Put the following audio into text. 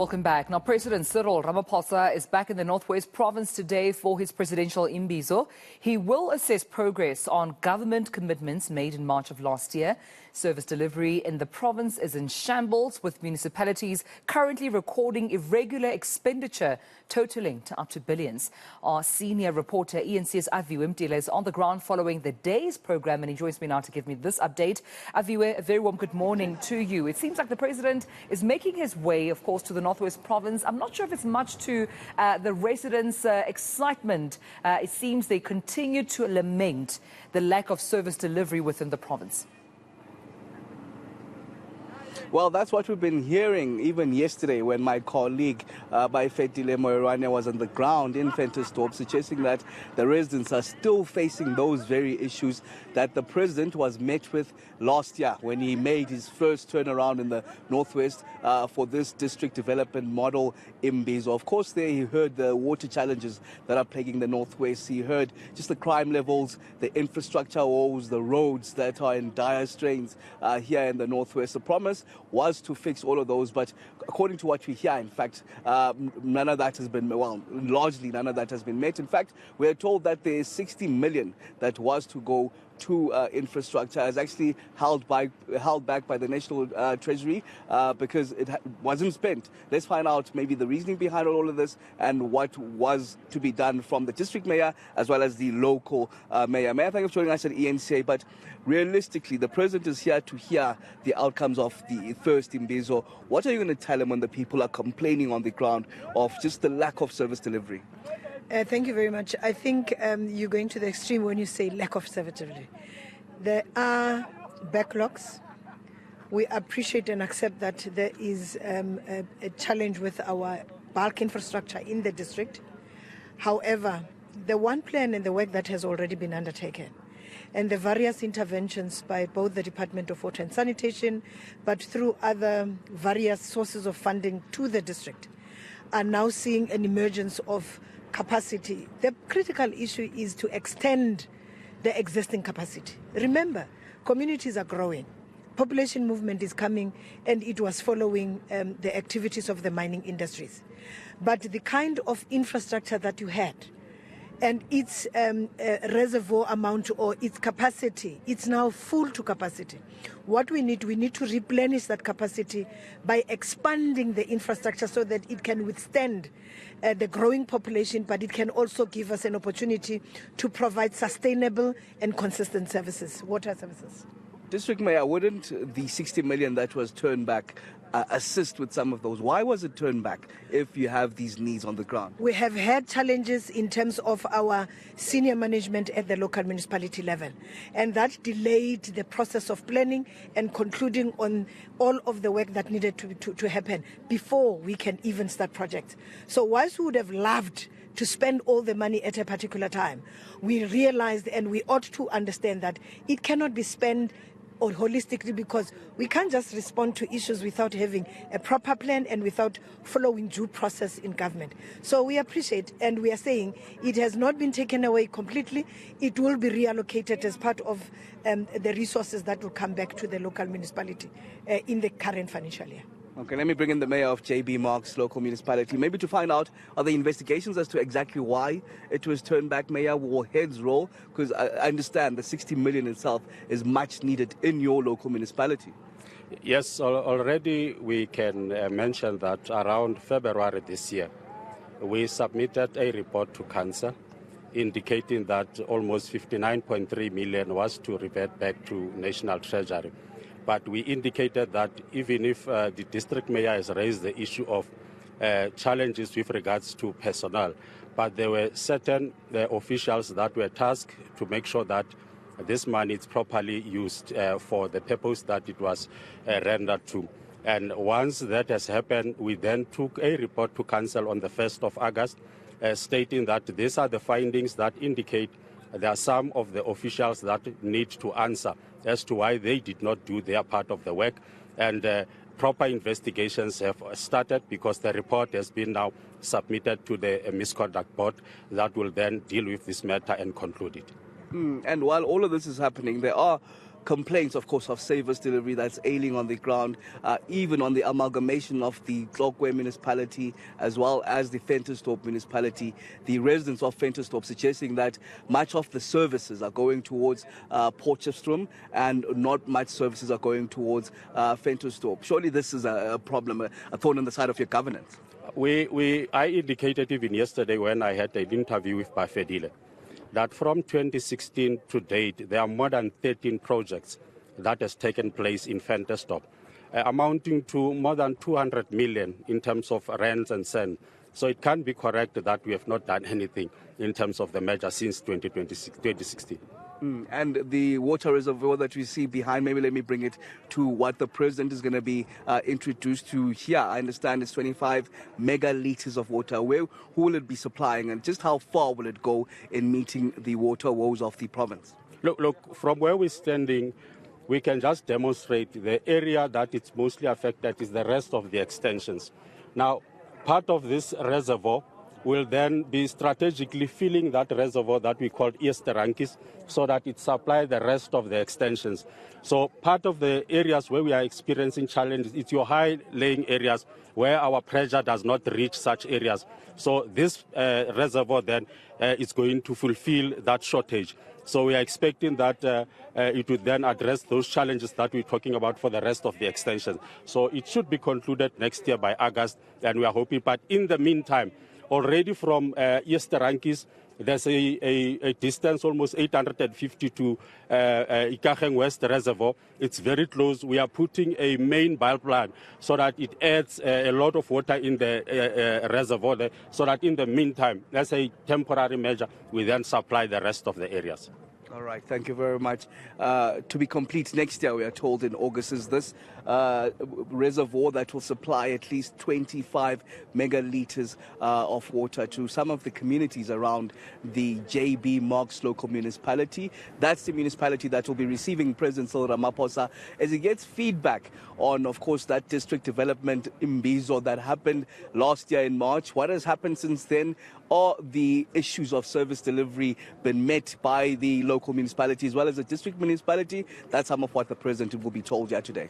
Welcome back. Now, President Cyril Ramaphosa is back in the Northwest Province today for his presidential Imbizo. He will assess progress on government commitments made in March of last year. Service delivery in the province is in shambles, with municipalities currently recording irregular expenditure totaling to up to billions. Our senior reporter, ENC's Aviwe Mtila, is on the ground following the day's program, and he joins me now to give me this update. Aviwe, a very warm good morning to you. It seems like the president is making his way, of course, to the Northwest Province. I'm not sure if it's much to the residents' excitement. It seems they continue to lament the lack of service delivery within the province. Well, that's what we've been hearing even yesterday when my colleague Baifetile Moirane was on the ground in Ventersdorp, suggesting that the residents are still facing those very issues that the president was met with last year when he made his first turnaround in the Northwest for this district development model, Imbizo. Of course, there he heard the water challenges that are plaguing the Northwest. He heard just the crime levels, the infrastructure woes, the roads that are in dire strains here in the Northwest. The promise was to fix all of those, but according to what we hear, in fact, none of that has been, well, largely none of that has been met. In fact, we are told that there is 60 million that was to go to infrastructure is actually held back by the National Treasury because it wasn't spent. Let's find out maybe the reasoning behind all of this and what was to be done from the district mayor as well as the local mayor. Mayor, thank you for joining us at ENCA, but realistically, the president is here to hear the outcomes of the first Imbizo. What are you going to tell him when the people are complaining on the ground of just the lack of service delivery? Thank you very much. I think you're going to the extreme when you say lack of service delivery. There are backlogs. We appreciate and accept that there is a challenge with our bulk infrastructure in the district. However, the one plan and the work that has already been undertaken and the various interventions by both the Department of Water and Sanitation, but through other various sources of funding to the district, are now seeing an emergence of capacity. The critical issue is to extend the existing capacity. Remember, communities are growing. Population movement is coming, and it was following the activities of the mining industries. But the kind of infrastructure that you had and its reservoir amount or its capacity, it's now full to capacity. What we need to replenish that capacity by expanding the infrastructure so that it can withstand the growing population, but it can also give us an opportunity to provide sustainable and consistent services, water services. District Mayor, wouldn't the 60 million that was turned back assist with some of those? Why was it turned back if you have these needs on the ground? We have had challenges in terms of our senior management at the local municipality level, and that delayed the process of planning and concluding on all of the work that needed to happen before we can even start projects. So whilst we would have loved to spend all the money at a particular time, we realized and we ought to understand that it cannot be spent or holistically, because we can't just respond to issues without having a proper plan and without following due process in government. So we appreciate, and we are saying it has not been taken away completely. It will be reallocated as part of the resources that will come back to the local municipality in the current financial year. Okay, let me bring in the mayor of JB Marks local municipality, maybe to find out, are there investigations as to exactly why it was turned back, Mayor? Will heads roll? Because I understand the 60 million itself is much needed in your local municipality. Yes, already we can mention that around February this year, we submitted a report to council indicating that almost 59.3 million was to revert back to National Treasury. But we indicated that even if the district mayor has raised the issue of challenges with regards to personnel, but there were certain officials that were tasked to make sure that this money is properly used for the purpose that it was rendered to. And once that has happened, we then took a report to council on the 1st of August, stating that these are the findings that indicate there are some of the officials that need to answer as to why they did not do their part of the work. And proper investigations have started because the report has been now submitted to the misconduct board that will then deal with this matter and conclude it. And while all of this is happening, there are complaints, of course, of service delivery that's ailing on the ground, even on the amalgamation of the Tlokwe municipality as well as the Ventersdorp municipality. The residents of Ventersdorp suggesting that much of the services are going towards Potchefstroom and not much services are going towards Ventersdorp. Surely this is a problem, a thorn in the side of your governance. I indicated even yesterday when I had an interview with Bafedile that from 2016 to date, there are more than 13 projects that has taken place in Ventersdorp, amounting to more than 200 million in terms of rents and sand. So it can't be correct that we have not done anything in terms of the measure since 2016. And the water reservoir that we see behind, maybe let me bring it to what the president is going to be introduced to here. I understand it's 25 megalitres of water. Who will it be supplying, and just how far will it go in meeting the water woes of the province? Look, from where we're standing, we can just demonstrate the area that it's mostly affected is the rest of the extensions. Now, part of this reservoir will then be strategically filling that reservoir that we call Easterankis so that it supplies the rest of the extensions. So part of the areas where we are experiencing challenges, it's your high-laying areas where our pressure does not reach such areas. So this reservoir then is going to fulfill that shortage. So we are expecting that it would then address those challenges that we're talking about for the rest of the extension. So it should be concluded next year by August, and we are hoping. But in the meantime, already from Easterankis, there's a distance almost 850 to Ikageng West Reservoir. It's very close. We are putting a main pipeline so that it adds a lot of water in the reservoir there, so that in the meantime, as a temporary measure, we then supply the rest of the areas. All right, thank you very much. To be complete next year, we are told in August, is this reservoir that will supply at least 25 megalitres of water to some of the communities around the JB Marks local municipality. That's the municipality that will be receiving President Cyril Ramaphosa as he gets feedback on, of course, that district development Imbizo that happened last year in March. What has happened since then? Are the issues of service delivery been met by the local municipality as well as the district municipality? That's some of what the president will be told here today.